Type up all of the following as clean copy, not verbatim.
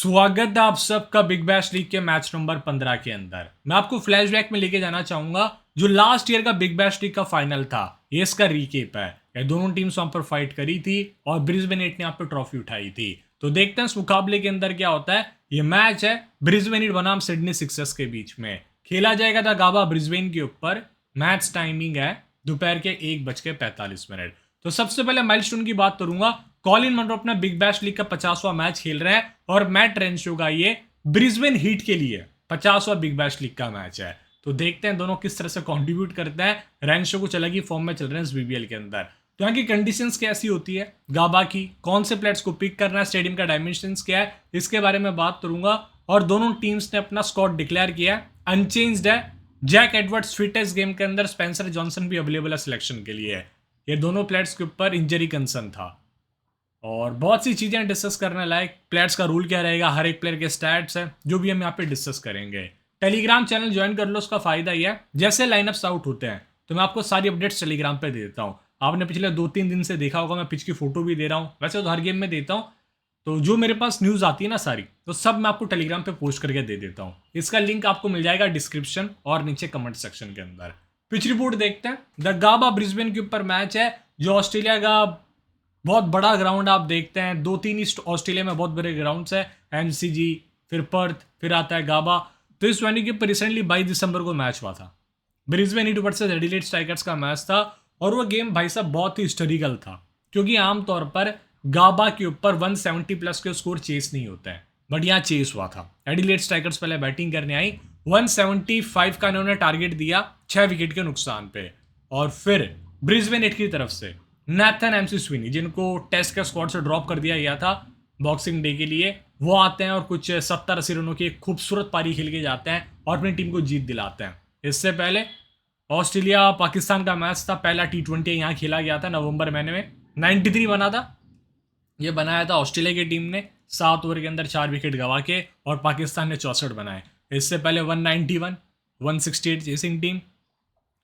स्वागत है आप सबका बिग बैश लीग के मैच नंबर 15 के अंदर। मैं आपको फ्लैशबैक में लेके जाना चाहूंगा जो लास्ट ईयर का बिग बैश लीग का फाइनल था। ये इसका रीकेप है। ये दोनों टीम्स वहां पर फाइट करी थी और ब्रिस्बेन हीट ने यहाँ पे ट्रॉफी उठाई थी। तो देखते हैं इस मुकाबले के अंदर क्या होता है। ये मैच है ब्रिस्बेन हीट बनाम सिडनी सिक्सर्स के बीच में खेला जाएगा था गाबा ब्रिस्बेन के ऊपर। मैच टाइमिंग है दोपहर के 1:45। तो सबसे पहले माइलस्टोन की बात करूंगा। कॉलिन मनरो अपना बिग बैश लीग का 50वां मैच खेल रहे हैं और मैट रेंशो का ये ब्रिस्बेन हीट के लिए 50वां बिग बैश लीग का मैच है। तो देखते हैं दोनों किस तरह से कंट्रीब्यूट करते हैं। रेंशो कुछ अलग ही फॉर्म में चल रहे हैं इस बीबीएल के अंदर। तो यहाँ की कंडीशंस कैसी होती है गाबा की, कौन से प्लेयर्स को पिक करना है, स्टेडियम का डायमेंशंस क्या है, इसके बारे में बात करूंगा। और दोनों टीम्स ने अपना स्क्वाड डिक्लेयर किया है, अनचेंज्ड है। जैक एडवर्ड्स फिट है इस गेम के अंदर, स्पेंसर जॉनसन भी अवेलेबल है सिलेक्शन के लिए। ये दोनों प्लेयर्स के ऊपर इंजरी कंसर्न था और बहुत सी चीज़ें डिस्कस करने लायक। प्लेयर्स का रूल क्या रहेगा, हर एक प्लेयर के स्टैट्स है जो भी हम यहाँ पे डिस्कस करेंगे। टेलीग्राम चैनल ज्वाइन कर लो, उसका फायदा ही है जैसे लाइनअप्स आउट होते हैं तो मैं आपको सारी अपडेट्स टेलीग्राम पे दे देता हूँ। आपने पिछले 2-3 दिन से देखा होगा मैं पिच की फोटो भी दे रहा हूँ, वैसे तो हर गेम में देता हूँ। तो जो मेरे पास न्यूज़ आती है ना सारी, तो सब मैं आपको टेलीग्राम पे पोस्ट करके दे देता हूँ। इसका लिंक आपको मिल जाएगा डिस्क्रिप्शन और नीचे कमेंट सेक्शन के अंदर। पिच रिपोर्ट देखते हैं। द गाबा ब्रिस्बेन के ऊपर मैच है जो ऑस्ट्रेलिया का बहुत बड़ा ग्राउंड आप देखते हैं। 2-3 ईस्ट ऑस्ट्रेलिया में बहुत बड़े ग्राउंड्स है, एमसीजी, फिर पर्थ, फिर आता है गाबा। तो इस वेन्यू के ऊपर रिसेंटली 22 दिसंबर को मैच हुआ था। Brisbane heat versus Adelaide strikers का मैच था और वो गेम भाई साहब बहुत ही हिस्टोरिकल था क्योंकि आमतौर पर गाबा के ऊपर 170 प्लस के स्कोर चेस नहीं होते हैं, बट यहाँ चेस हुआ था। एडिलेड स्ट्राइकर्स पहले बैटिंग करने आई, 175 का इन्होंने टारगेट दिया 6 विकेट के नुकसान पे। और फिर ब्रिस्बेन हीट की तरफ से नैथन एमसी स्विनी, जिनको टेस्ट के स्क्वाड से ड्रॉप कर दिया गया था बॉक्सिंग डे के लिए, वो आते हैं और कुछ 70-80 रनों की एक खूबसूरत पारी खेल के जाते हैं और अपनी टीम को जीत दिलाते हैं। इससे पहले ऑस्ट्रेलिया पाकिस्तान का मैच था, पहला T20 यहाँ खेला गया था नवंबर महीने में। 93 बना था, ये बनाया था ऑस्ट्रेलिया की टीम ने 7 ओवर के अंदर 4 विकेट गवा के, और पाकिस्तान ने 64 बनाए। इससे पहले 191, 168 चेसिंग टीम,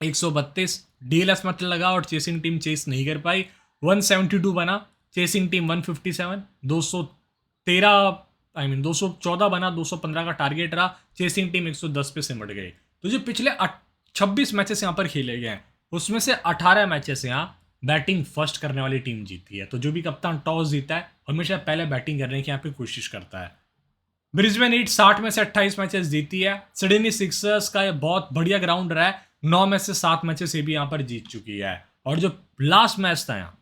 132 डीएलएस मत लगा और चेसिंग टीम चेस नहीं कर पाई। 172 बना, चेसिंग टीम 157, 214 बना, 215 का टारगेट रहा, चेसिंग टीम 110 पे सिमट गई। तो जो पिछले 26 मैचेस यहाँ पर खेले गए हैं उसमें से 18 मैचेस यहाँ बैटिंग फर्स्ट करने वाली टीम जीती है। तो जो भी कप्तान टॉस जीता है हमेशा पहले बैटिंग करने की यहाँ पे कोशिश करता है। ब्रिस्बेन हीट 60 में से 28 मैचेस जीती है। सिडनी सिक्सर्स का ये बहुत बढ़िया ग्राउंड रहा है, 9 में से 7 मैचेस ये भी यहाँ पर जीत चुकी है। और जो लास्ट मैच था यहाँ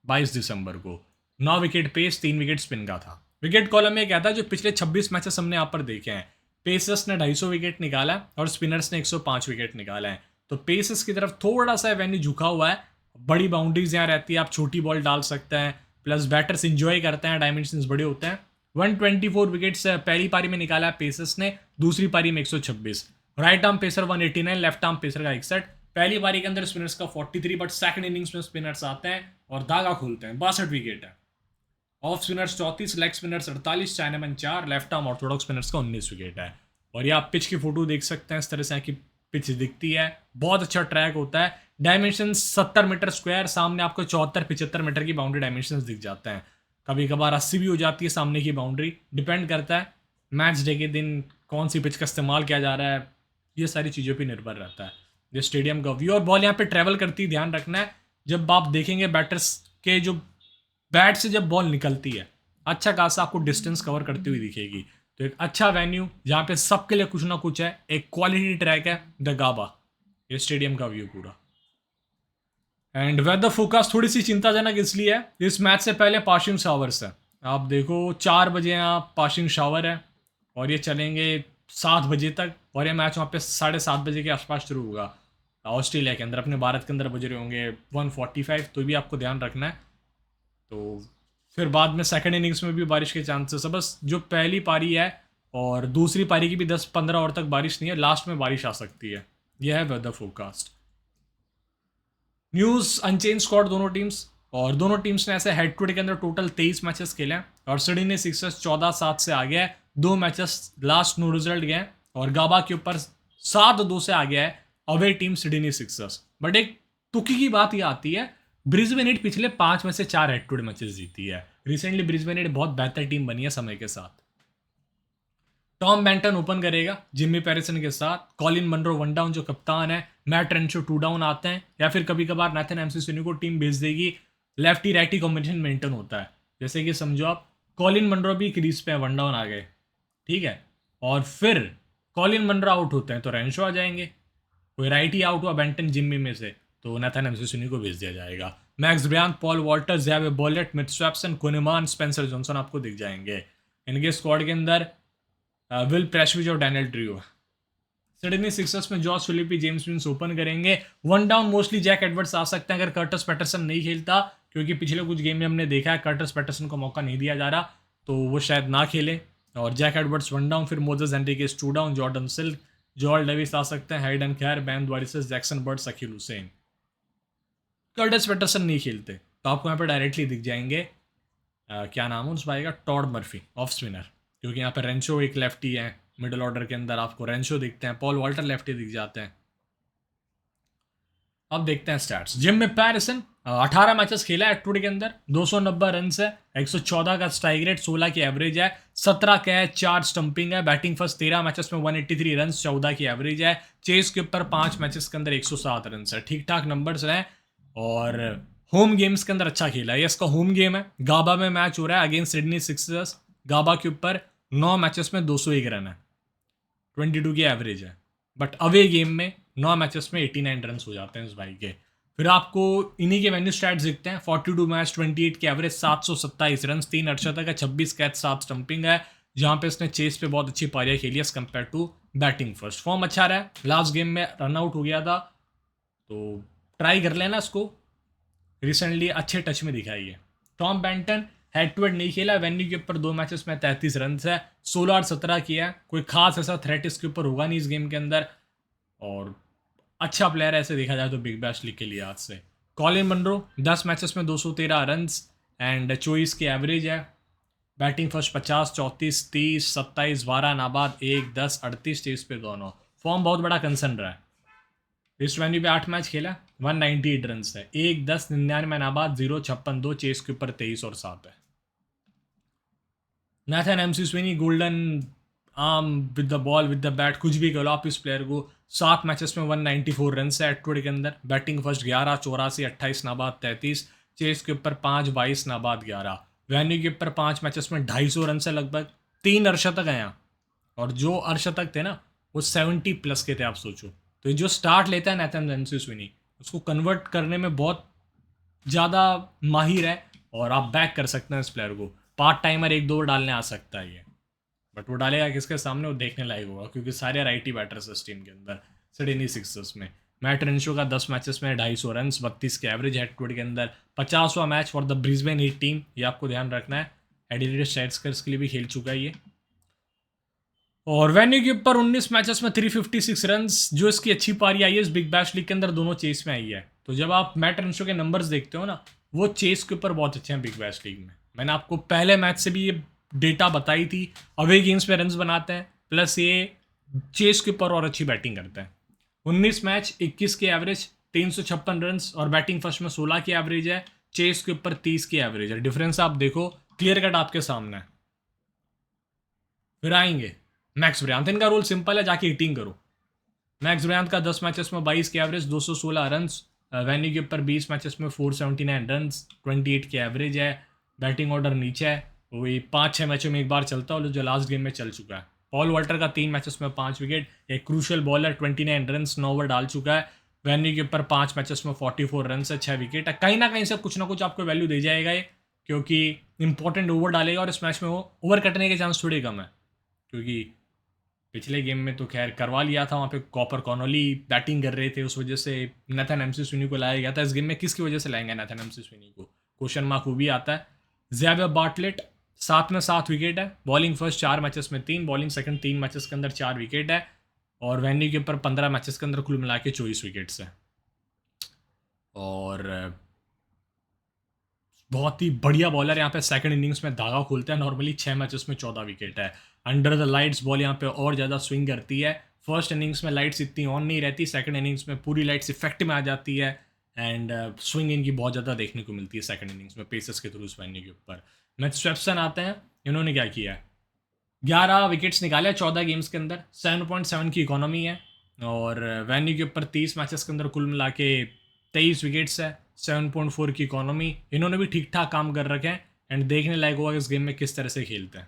22 दिसंबर को, 9 विकेट पेस, 3 विकेट स्पिन का था। विकेट कॉलम में कहता है जो पिछले 26 मैचेस हमने यहाँ पर देखे हैं, पेसर्स ने 250 विकेट निकाला है और स्पिनर्स ने 105 विकेट निकाला है। तो पेसर्स की तरफ थोड़ा सा वेन्यू झुका हुआ है, बड़ी बाउंड्रीज यहाँ रहती है, आप छोटी बॉल डाल सकते हैं, प्लस बैटर्स इंजॉय करते हैं, डायमेंशंस बड़े होते हैं। 124 विकेट्स पहली पारी में निकाला है पेसर्स ने, दूसरी पारी में 126। Right arm pacer 189, left arm pacer का 61। पहली पारी के अंदर स्पिनर्स का 43, बट सेकंड इनिंग्स में स्पिनर्स आते हैं और धागा खोलते हैं, 62 विकेट है। Off spinners 34, leg spinners 48, chinaman 4, left arm Orthodox spinners का 19 विकेट है। और ये आप पिच की फोटो देख सकते हैं, इस तरह से की पिच दिखती है, बहुत अच्छा ट्रैक होता है। डायमेंशन 70 मीटर स्क्वायर, सामने आपको 74-75 मीटर की बाउंड्री डायमेंशन दिख जाते हैं। कभी कभार 80 भी हो जाती है सामने की बाउंड्री, डिपेंड करता है मैच डे के दिन कौन सी पिच का इस्तेमाल किया जा रहा है, ये सारी चीज़ों पर निर्भर रहता है। ये स्टेडियम का व्यू, और बॉल यहाँ पे ट्रैवल करती है, ध्यान रखना है। जब आप देखेंगे बैटर्स के जो बैट से जब बॉल निकलती है, अच्छा खासा आपको डिस्टेंस कवर करती हुई दिखेगी। तो एक अच्छा वेन्यू जहाँ पे सबके लिए कुछ ना कुछ है, एक क्वालिटी ट्रैक है द गाबा, ये स्टेडियम का व्यू पूरा। एंड वेदर फोरकास्ट थोड़ी सी चिंताजनक इसलिए है, इस मैच से पहले पाशिंग शावर्स है। आप देखो 4 बजे यहाँ पाशिंग शावर है और ये चलेंगे 7 बजे तक, और ये मैच वहाँ पे 7:30 बजे के आसपास शुरू होगा ऑस्ट्रेलिया के अंदर। अपने भारत के अंदर बज रहे होंगे 1:45, तो भी आपको ध्यान रखना है। तो फिर बाद में सेकंड इनिंग्स में भी बारिश के चांसेस है। बस जो पहली पारी है और दूसरी पारी की भी 10-15 ओवर तक बारिश नहीं है, लास्ट में बारिश आ सकती है। यह है weather forecast. News unchanged squad दोनों टीम्स, और दोनों टीम्स ने ऐसे हेड टू हेड के अंदर टोटल 23 मैचेस खेले हैं और सिडनी सिक्सर्स 14-7 से आ गया है। 2 मैचेस लास्ट नो रिजल्ट गए हैं और गाबा के ऊपर 7-2 से आ गया है away team Sydney Sixers. But एक तुकी की बात यह आती है, ब्रिस्बेन हीट पिछले 5 में से 4 हेड टू हेड मैचेस जीती है। रिसेंटली ब्रिस्बेन हीट बहुत बेहतर टीम बनी है समय के साथ। टॉम बेंटन ओपन करेगा जिम्मी पेरिसन के साथ, कॉलिन मनरो वन डाउन जो कप्तान है, मैट रेंशो टू डाउन आते हैं, या फिर कभी कभार नाथन एमसीसोनी को टीम भेज देगी। लेफ्टी राइटी कॉम्बिनेशन मेंटेन होता है, जैसे कि समझो आप कॉलिन मनरो भी क्रीज पे वन डाउन आ गए, ठीक है, और फिर कॉलिन मनरो आउट होते हैं तो रेंशो आ जाएंगे, कोई राइटी आउट हुआ बेंटन जिम्मी में से तो नाथन एमसीसोनी को भेज दिया जाएगा। मैक्स ब्रियान, पॉल वॉल्टर, ज़ैवे Bartlett, Mitch Swepson, Kuhnemann, Spencer Johnson आपको दिख जाएंगे। इनके स्क्वाड के अंदर विल प्रेशविच और डैनियल ड्रियो। सिडनी सिक्सर्स में George Philippe, James Vince open करेंगे। One down mostly Jack Edwards आ सकते हैं अगर कर्टस पैटरसन नहीं खेलता, क्योंकि पिछले कुछ गेम में हमने देखा है कर्टस पैटरसन को मौका नहीं दिया जा रहा, तो वो शायद ना खेले। और जैक एडवर्ड्स वन डाउन, फिर Moises Henriques two down, Jordan Silk, Joel Davies आ सकते हैं, Hayden Kerr, Ben Dwarshuis, Jackson Bird, Shakeel Hussain. Kurtis Patterson नहीं खेलते तो आपको यहाँ पे डायरेक्टली दिख जाएंगे क्या नाम है उस भाई का, टॉड मर्फी ऑफ स्पिनर, क्योंकि यहाँ पे रेंशो एक लेफ्टी है, मिडिल ऑर्डर के अंदर आपको रेंशो दिखते हैं, पॉल वॉल्टर लेफ्टी दिख जाते हैं। अब देखते हैं स्टैट्स। जिम में पैरिसन 18 मैचेस खेला है टूडे के अंदर, 290 रन है, 114 का स्ट्राइक रेट, 16 की एवरेज है, 17 कैच, 4 स्टंपिंग है, बैटिंग फर्स्ट 13 मैचेस में 183 रन, 14 की एवरेज है, चेस के ऊपर 5 मैचेस के अंदर 107 रन है, ठीक ठाक नंबर्स हैं। और होम गेम्स के अंदर अच्छा खेला है, ये इसका होम गेम है, गाबा में मैच हो रहा है अगेंस्ट सिडनी सिक्सर्स, गाबा के ऊपर 9 मैचेस में 201 रन है, 22 की एवरेज है, बट अवे गेम में 9 मैचेस में 89 रन हो जाते हैं इस भाई के। फिर आपको इन्हीं के वेन्यू स्टैट्स दिखते हैं, 42 मैच, 28 की एवरेज, 727 रन, 3 अर्धशतक है, 26 कैच, 7 स्टंपिंग है, जहाँ पे इसने चेस पे बहुत अच्छी पारियां खेली as compare to batting first. Form अच्छा रहा है, लास्ट गेम में रन आउट हो गया था, तो ट्राई कर लेना इसको, रिसेंटली अच्छे टच में दिखाई है। Tom Banton head to head नहीं खेला, वेन्यू के ऊपर 2 मैचेस में 33 रन है, 16 और 17 किया है, कोई खास ऐसा थ्रेट इसके ऊपर होगा नहीं इस गेम के अंदर, और अच्छा प्लेयर ऐसे देखा जाए तो बिग बैश लीग के लिए आज से। कॉलिन मनरो 10 मैचेस में 213 रन एंड 24 की एवरेज है, बैटिंग फर्स्ट 50, 34, 30, 27, 12 नाबाद, 1, 10, 38 स्टेज पे दोनों। फॉर्म बहुत बड़ा कंसर्न रहा है, इस वेन्यू पे 8 मैच खेला, 198 रन है, 1, 10, 99 नाबाद, 0, 56, 2, चेस के ऊपर 23 और 7 है। Nathan McSweeney golden arm with the ball with the bat, कुछ भी करो आप इस प्लेयर को, 7 मैचेस में 194 रन है एटवुड के अंदर, बैटिंग फर्स्ट 11, 84, 28 नाबाद, 33, चेस के ऊपर 5, 22 नाबाद, 11, वेन्यू के ऊपर 5 मैचेस में 250 रन से लगभग, 3 अर्धशतक हैं यहाँ, और जो अर्धशतक थे ना वो 70 प्लस के थे, आप सोचो। तो जो स्टार्ट लेता है नाथन एमसीसोनी उसको कन्वर्ट करने में बहुत ज़्यादा माहिर है, और आप बैक कर सकते हैं इस प्लेयर को, पार्ट टाइमर 1-2 डालने आ सकता है ये, बट वो डालेगा किसके सामने वो देखने लायक होगा, क्योंकि सारे राइटी बैटर्स इस टीम के अंदर सिडनी सिक्सर्स में। मैट रेंशो का 10 मैचेस में 250 रन, 32 के एवरेज हेड के अंदर, 50वां match for the Brisbane Heat team, ये आपको ध्यान रखना है, एडिलेड स्टार्स के लिए भी खेल चुका है ये। और वेन्यू के ऊपर 19 मैचेस में 356 रन, जो इसकी अच्छी पारी आई है इस बिग बैश लीग के अंदर, दोनों चेस में आई है। तो जब आप मैट रेंशो के नंबर्स देखते हो ना, वो चेस के ऊपर बहुत अच्छे हैं बिग बैश लीग में, मैंने आपको पहले मैच से भी ये डेटा बताई थी, अवे गेम्स में रन्स बनाते हैं, प्लस ये चेस के ऊपर और अच्छी बैटिंग करते हैं। 19 मैच 21 के एवरेज, 356 रन, और बैटिंग फर्स्ट में 16 की एवरेज है, चेस के ऊपर 30 की एवरेज है। डिफरेंस आप देखो, क्लियर कट आपके सामने है। फिर आएंगे मैक्स ब्रियांत, इनका रोल सिंपल है, जाके हिटिंग करो। मैक्स ब्रियांत का 10 मैचेस में 22 के एवरेज, 216 रन, वेन्यू के ऊपर 20 मैचेस में 479 रन, 28 की एवरेज है, बैटिंग ऑर्डर नीचे है, वही 5-6 मैचों में एक बार चलता है जो लास्ट गेम में चल चुका है। पॉल वॉल्टर का 3 मैचेस में 5 विकेट, एक क्रूशल बॉलर, 29 रन, 9 ओवर डाल चुका है, वेन्यू के ऊपर 5 मैचेस में 44 रन से 6 विकेट है। कहीं ना कहीं से कुछ ना कुछ आपको वैल्यू दे जाएगा ये, क्योंकि इंपॉर्टेंट ओवर डालेगा, और इस मैच में वो ओवर कटने के चांस थोड़े कम है, क्योंकि पिछले गेम में तो खैर करवा लिया था, वहाँ पे कॉपर कॉनोली बैटिंग कर रहे थे, उस वजह से नाथन एमसीसोनी को लाया गया था। इस गेम में किसकी वजह से लाएंगे नाथन एमसीसोनी को, क्वेश्चन मार्क वो भी आता है। ज़ैवे बार्टलेट 7 में 7 विकेट है, बॉलिंग फर्स्ट 4 मैचेस में 3, बॉलिंग सेकंड 3 मैचेस के अंदर 4 विकेट है, और वेन्यू के ऊपर 15 मैचेस के अंदर कुल मिला के 24 विकेट्स है, और बहुत ही बढ़िया बॉलर यहाँ पे, सेकंड इनिंग्स में धागा खोलते हैं, नॉर्मली 6 मैचेस में 14 विकेट है। अंडर द लाइट्स बॉल यहाँ पे और ज़्यादा स्विंग करती है, फर्स्ट इनिंग्स में लाइट्स इतनी ऑन नहीं रहती, सेकंड इनिंग्स में पूरी लाइट्स इफेक्ट में आ जाती है, एंड स्विंग इनकी बहुत ज़्यादा देखने को मिलती है सेकंड इनिंग्स में पेसर्स के थ्रू इस वेन्यू के ऊपर। मैच स्वेप्सन आते हैं, इन्होंने क्या किया है, 11 विकेट्स निकाले 14 गेम्स के अंदर, 7.7 की इकोनॉमी है। और वेन्यू के ऊपर 30 मैचेस के अंदर कुल मिला के 23 विकेट्स है, 7.4 की इकोनॉमी। इन्होंने भी ठीक ठाक काम कर रखे हैं एंड देखने लायक होगा इस गेम में किस तरह से खेलते हैं।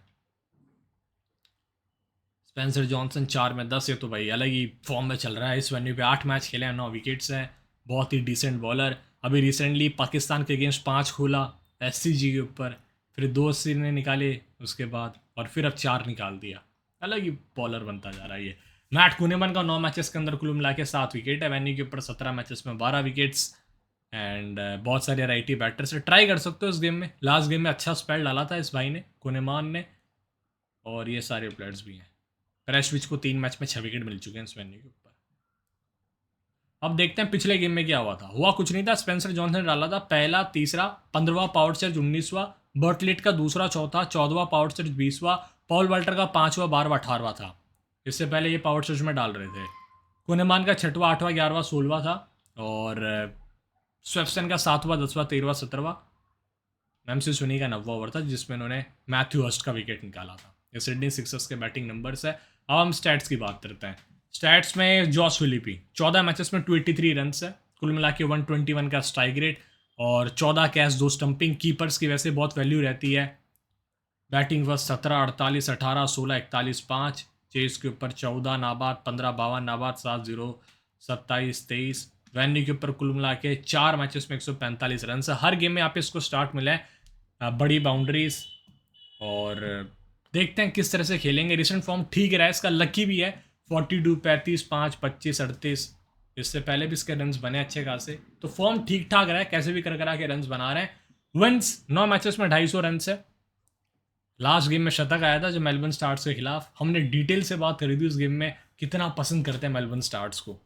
स्पेंसर जॉनसन 4 में 10, ये तो भाई अलग ही फॉर्म में चल रहा है। इस वेन्यू पे 8 मैच खेले हैं, 9 विकेट्स हैं, बहुत ही डिसेंट बॉलर। अभी रिसेंटली पाकिस्तान के अगेंस्ट 5 खोला SCG के ऊपर, फिर 2 अस्सी ने निकाले उसके बाद, और फिर अब 4 निकाल दिया। अलग ही बॉलर बनता जा रहा है ये। मैट कुनेमन का 9 मैचेस के अंदर कुल मिला के 7 विकेट है, वेन्यू के ऊपर 17 मैचेस में 12 विकेट्स। एंड बहुत सारे राइटी बैटर्स से ट्राई कर सकते हो इस गेम में। लास्ट गेम में अच्छा स्पेल डाला था इस भाई ने, कुनेमान ने, और ये सारे प्लेयर्स भी हैं। प्रेशविच को 3 मैच में 6 विकेट मिल चुके हैं इस वेन्यू के ऊपर। अब देखते हैं पिछले गेम में क्या हुआ था। हुआ कुछ नहीं था, स्पेंसर जॉनसन ने डाला था पहला, तीसरा, 15वां पावर चार्ज, 19वां, बर्टलेट का दूसरा, चौथा, 14वां पावर चार्ज, 20वां, पॉल वाल्टर का 5वां, 12वां, 18वां था। इससे पहले ये पावर चार्ज में डाल रहे थे। कुनेमान का 6वां, 8वां, 11वां, 16वां था, और स्वेप्सन का 7वां, 10वां, 13वां, 17वां, मैमसी सुनी का 9वां ओवर था जिसमें उन्होंने मैथ्यू हर्स्ट का विकेट निकाला था। ये सिडनी सिक्सर्स के बैटिंग नंबर्स है। अब हम स्टैट्स की बात करते हैं। स्टैट्स में जॉस फिलिपी 14 मैचेस में 283 रन है, कुल मिला के 121 का स्ट्राइक रेट, और 14 कैच, 2 स्टंपिंग। कीपर्स की वैसे बहुत वैल्यू रहती है। बैटिंग फर्स्ट 17, 48, 18, 16, 41, 5, चेस के ऊपर 14 नाबाद, 15 52 नाबाद, 7 0, 27 23। वेन्यू के ऊपर कुल मिला के 4 मैचेस में 145 रन है। हर गेम में यहाँ पे इसको स्टार्ट मिला है, बड़ी बाउंड्रीज, और देखते हैं किस तरह से खेलेंगे। रिसेंट फॉर्म ठीक रहा है इसका, लकी भी है। 42, 35, 5, 25, 38, इससे पहले भी इसके रन्स बने अच्छे खासे, तो फॉर्म ठीक ठाक रहा है। कैसे भी कर करा के रन्स बना रहे हैं। विन्स 9 मैचेस में 250 रन है। लास्ट गेम में शतक आया था जो मेलबर्न स्टार्स के खिलाफ। हमने डिटेल से बात करी थी उस गेम में, कितना पसंद करते हैं मेलबर्न स्टार्स को।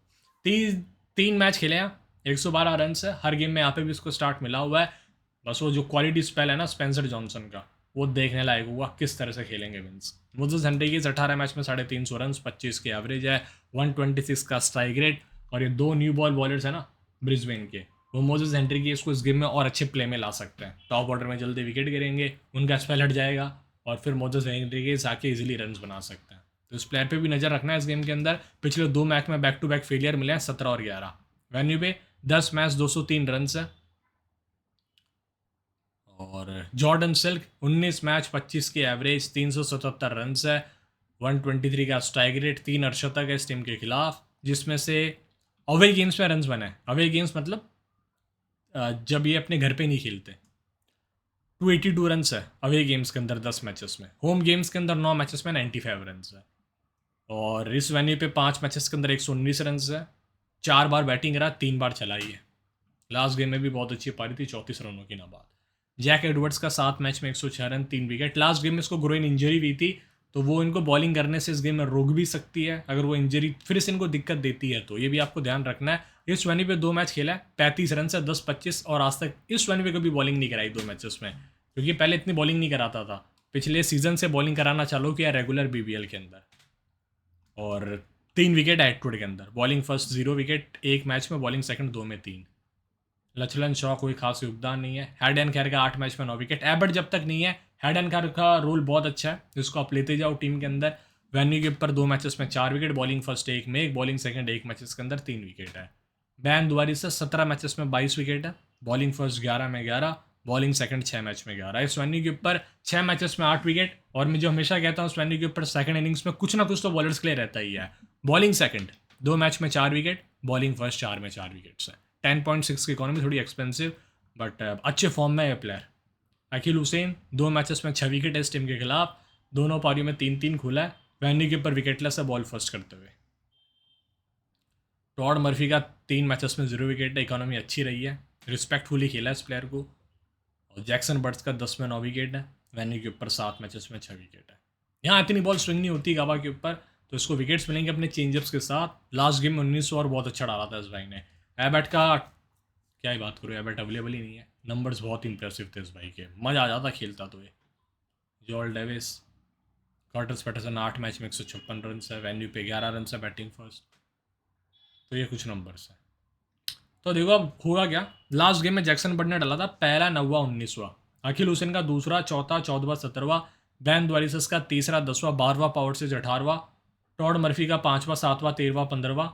3 मैच खेले हैं, 112 रन है हर गेम में। यहाँ पे भी इसको स्टार्ट मिला हुआ है। बस वो जो क्वालिटी स्पेल है ना स्पेंसर जॉनसन का, वो देखने लायक हुआ किस तरह से खेलेंगे विंस। मोजेस हेनरिक्स 18 मैच में 350 रन, 25 की एवरेज है, 126 का स्ट्राइक रेट। और ये 2 न्यू बॉल बॉलर्स है ना ब्रिस्बेन के, वो मोजेस हेनरिक्स को इस गेम में और अच्छे प्ले में ला सकते हैं। टॉप ऑर्डर में जल्दी विकेट गिरेंगे, उनका स्पेल हट जाएगा, और फिर मोजेस हेनरिक्स आके इजीली रन बना सकते हैं। तो इस प्लेयर पे भी नज़र रखना है इस गेम के अंदर। पिछले 2 मैच में बैक टू बैक फेलियर मिले हैं, 17 और 11। वेन्यू पे 10 मैच 203 रन है। और जॉर्डन सिल्क 19 मैच 25 की एवरेज, 377 रन है, 123 का स्ट्राइक रेट, 3 अर्शतक है इस टीम के खिलाफ, जिसमें से अवे गेम्स में रन बने। अवे गेम्स मतलब जब ये अपने घर पे नहीं खेलते। 282 रन है अवे गेम्स के अंदर 10 मैचेस में। होम गेम्स के अंदर 9 मैचेस में 95 रन है। और इस वेन्यू पे 5 मैचेस के अंदर 119 रन है। 4 बार बैटिंग करा, 3 बार चलाई है। लास्ट गेम में भी बहुत अच्छी पारी थी, 34 रनों की नाबाद। जैक एडवर्ड्स का 7 मैच में 106 रन, 3 विकेट। लास्ट गेम में इसको ग्रोइन इंजरी हुई थी, तो वो इनको बॉलिंग करने से इस गेम में रोक भी सकती है अगर वो इंजरी फिर से इनको दिक्कत देती है, तो ये भी आपको ध्यान रखना है। इस वेन्यू पे 2 मैच खेला है, 35 रन से 10-25, और आज तक इस वेन्यू पे कभी बॉलिंग नहीं कराई 2 मैचेस में, क्योंकि पहले इतनी बॉलिंग नहीं कराता था। पिछले सीजन से बॉलिंग कराना चालू किया रेगुलर BBL के अंदर। और 3 विकेट एटवुड के अंदर, बॉलिंग फर्स्ट 0 विकेट 1 मैच में, बॉलिंग सेकंड 2 में 3। लचलन शॉ कोई खास योगदान नहीं है। हेड एंड खैर का 8 मैच में 9 विकेट। एबर्ट जब तक नहीं है, हेड एंड खैर का रोल बहुत अच्छा है, जिसको आप लेते जाओ टीम के अंदर। वेन्यू के ऊपर 2 मैचेस में 4 विकेट, बॉलिंग फर्स्ट 1 में 1, बॉलिंग सेकंड 1 मैचेस के अंदर 3 विकेट है। बैन दुआरी से 17 मैचेस में 22 विकेट है, बॉलिंग फर्स्ट 11 में 11, बॉलिंग सेकंड 6 मैच में 11। इस वेन्यू के ऊपर 6 मैचेस में 8 विकेट। और मैं जो हमेशा कहता हूँ इस वेन्यू के ऊपर सेकंड इनिंग्स में कुछ ना कुछ तो बॉलर्स के लिए रहता ही है। बॉलिंग सेकंड 2 मैच में 4 विकेट, बॉलिंग फर्स्ट 4 में 4 विकेट्स है। 10.6 की इकोनॉमी, थोड़ी एक्सपेंसिव, बट अच्छे फॉर्म में है प्लेयर। अकील हुसैन 2 मैचेस में 6 विकेट है इस टीम के खिलाफ, दोनों पारियों में 3-3 खुला है। वेन्यू के ऊपर विकेटलेस है बॉल फर्स्ट करते हुए। टॉड मर्फी का 3 मैचेस में 0 विकेट है, इकोनॉमी अच्छी रही है, रिस्पेक्टफुली खेला है इस प्लेयर को। और जैक्सन बर्ड्स का 10 में 9 विकेट है, वेन्यू के ऊपर 7 मैचेस में 6 विकेट है। यहाँ इतनी बॉल स्विंग नहीं होती गावा के ऊपर, तो इसको विकेट्स मिलेंगे अपने चेंजअप्स के साथ। लास्ट गेम में 1900 और बहुत अच्छा डाला था इस भाई ने। एबर्ट का क्या ही बात करूँ, एबर्ट अवेलेबल ही नहीं है। नंबर्स बहुत इंप्रेसिव थे इस भाई के, मज़ा आ जाता खेलता तो ये। Joel Davies, Curtis Patterson 8 match में 156 रन है, वेन्यू पे 11 रन है, बैटिंग फर्स्ट। तो ये कुछ नंबर्स हैं। तो देखो अब होगा क्या। लास्ट गेम में जैक्सन बर्ड ने डाला था पहला, 9वां, 19वां। अखिल हुसैन का दूसरा, चौथा, 14वां, 17वां, बैन द्वारिसस का तीसरा, 10वां, 12वां पावर स्टेज, 18वां, टॉड मर्फी का 5वां, 7वां, 13वां, 15वां,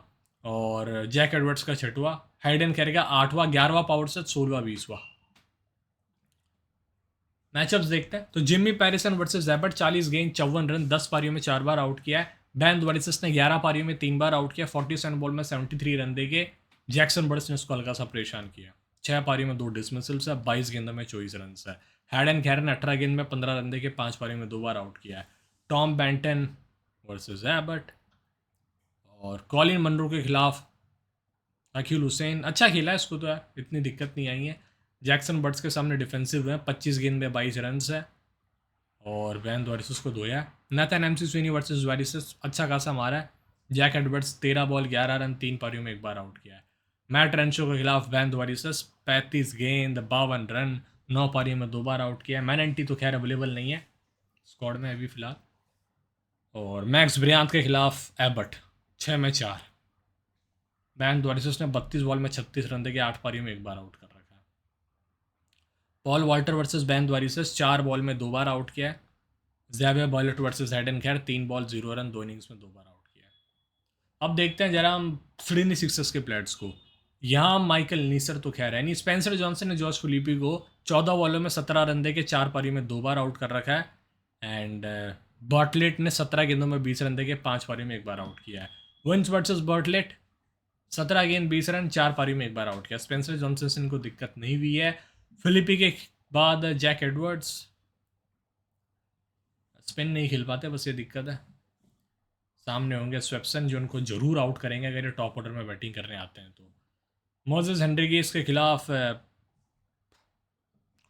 और जैक एडवर्ड्स का 6वां, हाइडन कैरी का 8वां, 11वां पावर स्टेज, 16वां, 20वां। मैचअप्स देखते हैं तो जिम्मी पैरिसन वर्सेस एबर्ट, 40 गेंद 54 रन, 10 पारियों में 4 बार आउट किया है। बैन द्वारिसस ने 11 पारियों में 3 बार आउट किया, 47 बॉल में 73 रन देके जैक्सन बर्ड्स ने उसको हल्का सा परेशान किया। 6 पारियों में 2 डिसमिसल्स है, 22 गेंदों में 24 रन है। हैडन खैर ने 18 गेंद में 15 रन देके 5 पारियों में 2 बार आउट किया है। टॉम बैंटन वर्सेस एबर्ट, और कॉलिन मनरो के खिलाफ अकील हुसैन अच्छा खेला है, इसको तो यार इतनी दिक्कत नहीं आई है। जैक्सन बर्ड्स के सामने डिफेंसिव है, 25 गेंद में 22 रन है, और बैन द्वारिसस को धोया। नेथन एमसी स्विनी वर्सेस द्वारिसस अच्छा खासा मारा है। जैक एडवर्ड्स 13 बॉल 11 रन, 3 पारियों में 1 बार आउट किया है। मैट रेंशो के खिलाफ बैन द्वारिसस 35 गेंद 52 रन, 9 पारियों में 2 बार आउट किया है। मैनेंटी तो खैर अवेलेबल नहीं है स्क्वाड में अभी फिलहाल। और मैक्स ब्रियांत के खिलाफ एबर्ट 6 में 4। बैन द्वारिसस ने 32 बॉल में 36 रन देके 8 पारियों में 1 बार आउट कर रखा है। Paul Walter versus Ben Dwarshuis 4 ball में 2 बार आउट किया है। ज़ेवियर बॉयलेट वर्सेस हैडन खैर 3 बॉल 0 रन, 2 इनिंग्स में 2 बार आउट किया है। अब देखते हैं जरा हम सिडनी सिक्सर्स के प्लेयर्स को। यहाँ माइकल नीसर तो खैर है नहीं। स्पेंसर जॉनसन ने जॉर्ज फिलिपी को 14 बॉलों में 17 रन देके 4 पारी में 2 बार आउट कर रखा है। एंड बर्टलेट ने 17 गेंदों में 20 रन देके 5 पारी में 1 बार आउट किया है। विंस वर्सेस बर्टलेट 17 गेंद 20 रन, 4 पारी में 1 बार आउट किया। स्पेंसर जॉनसन को दिक्कत नहीं हुई है। फिलिपी के बाद जैक एडवर्ड्स स्पिन नहीं खेल पाते, बस ये दिक्कत है। सामने होंगे स्वेप्सन जो उनको जरूर आउट करेंगे अगर ये टॉप ऑर्डर में बैटिंग करने आते हैं तो। मोजेस हेनरिगेस के खिलाफ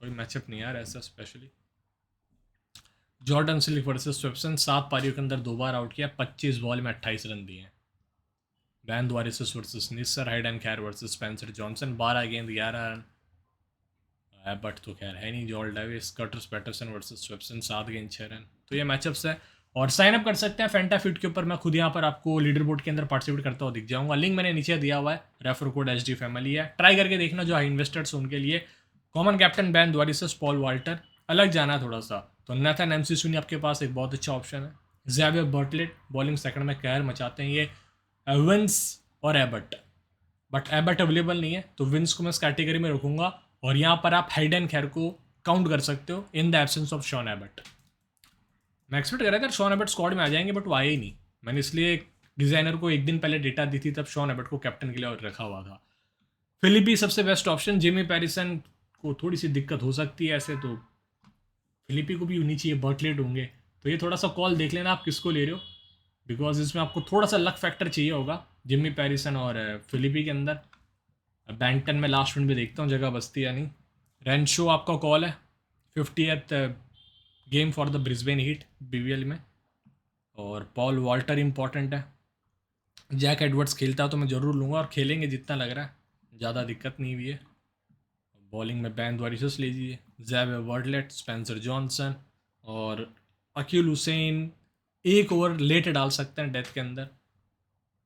कोई मैचअप नहीं यार ऐसा specially. Jordan silk versus Swepson 7 पारियों के अंदर 2 बार आउट किया, 25 बॉल में 28 रन दिए हैं। बैन द्वारिसस वर्सेस निसर, Hayden Kerr versus Spencer Johnson 12 गेंद 11 रन। बट तो खैर है नहीं। Joel Davies, Curtis Patterson versus Swepson 7 गेंद 6 रन। तो ये मैचअप्स है और साइन अप कर सकते हैं फैंटा फिट के ऊपर। मैं खुद यहाँ पर आपको लीडर बोर्ड के अंदर पार्टिसिपेट करता हुआ दिख जाऊंगा। लिंक मैंने नीचे दिया हुआ है, refer code H D family है, ट्राई करके देखना जो हाई इन्वेस्टर्स उनके लिए। Common captain Ben Dwarshuis, Paul Walter, अलग जाना है थोड़ा सा तो नेथन एमसी स्विनी आपके पास एक बहुत अच्छा ऑप्शन है। ज़ेवियर बर्टलेट बॉलिंग सेकंड में कहर मचाते हैं ये। विंस और एबर्ट, बट एबर्ट अवेलेबल नहीं है तो विंस को मैं इस कैटेगरी में रखूंगा। और यहाँ पर आप हाइडन खैर को काउंट कर सकते हो in the absence of Shawn Ebert. मैं एक्सपेक्ट कर रहा था शॉन एबर्ट स्क्वाड में आ जाएंगे बट वो आए ही नहीं। मैंने इसलिए डिज़ाइनर को एक दिन पहले डेटा दी थी, तब शॉन एबर्ट को कैप्टन के लिए रखा हुआ था। फिलिपी सबसे बेस्ट ऑप्शन। जिमी पैरिसन को थोड़ी सी दिक्कत हो सकती है ऐसे तो फिलिपी को भी होनी चाहिए, बर्टलेट होंगे तो ये थोड़ा सा कॉल देख लेना आप किसको ले रहे हो, बिकॉज इसमें आपको थोड़ा सा लक फैक्टर चाहिए होगा जिमी पैरिसन और फिलिपी के अंदर। बैंटन में लास्ट मिनट भी देखता हूँ जगह बचती या नहीं। रेंशो आपका कॉल है 50th game for the Brisbane heat BVL में। और पॉल वॉल्टर इंपॉर्टेंट है। जैक एडवर्ड्स खेलता है तो मैं ज़रूर लूँगा और खेलेंगे जितना लग रहा है, ज़्यादा दिक्कत नहीं हुई है। बॉलिंग में बैन द्वारिसस लीजिए, ज़ेवियर बर्टलेट, स्पेंसर जॉनसन और अकील हुसैन एक ओवर लेट डाल सकते हैं डेथ के अंदर।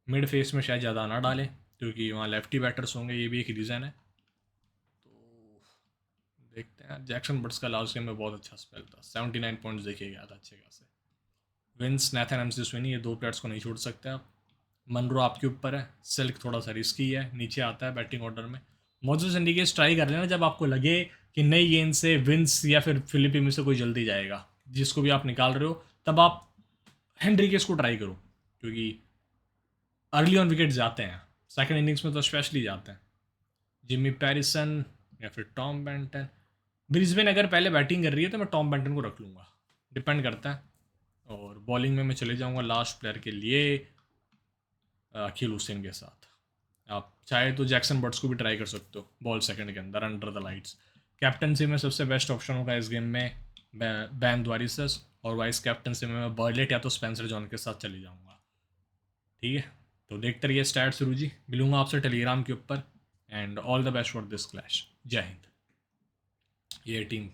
मिड फेस में शायद ज़्यादा ना डालें क्योंकि वहाँ लेफ्टी बैटर्स होंगे, ये भी एक रीज़न है। तो देखते हैं। जैक्सन बर्ड्स का लास्ट गेम में बहुत अच्छा स्पेल था, 79 पॉइंट्स देखे गया था अच्छे खासे। विंस, नेथन एमसी स्विनी, ये 2 प्लेयर्स को नहीं छोड़ सकते आप। मनरो आपके ऊपर है। सिल्क थोड़ा सा रिस्की है, नीचे आता है बैटिंग ऑर्डर में। मोजेस हेनरिगेस ट्राई कर लेना जब आपको लगे कि नई गेंद से विंस या फिर फिलिपी में से कोई जल्दी जाएगा, जिसको भी आप निकाल रहे हो तब आप हेनरिगेस को ट्राई करो क्योंकि अर्ली ऑन विकेट जाते हैं, सेकंड इनिंग्स में तो स्पेशली जाते हैं। जिमी पैरिसन या फिर टॉम बेंटन। ब्रिस्बेन अगर पहले बैटिंग कर रही है तो मैं टॉम बेंटन को रख लूँगा, डिपेंड करता है। और बॉलिंग में मैं चले जाऊँगा लास्ट प्लेयर के लिए अकील हुसैन के साथ। आप चाहे तो जैक्सन बर्ड्स को भी ट्राई कर सकते हो बॉल सेकंड के अंदर अंडर द लाइट्स। कैप्टनसी में सबसे बेस्ट ऑप्शन होगा इस गेम में बैन द्वारिसस, और वाइस कैप्टनसी में मैं बर्टलेट या तो स्पेंसर जॉन के साथ चले जाऊँगा। ठीक है, तो देखते रहिए स्टैट सुरू जी, मिलूंगा आपसे टेलीग्राम के ऊपर। And all the best for this clash. जय हिंद। ये टीम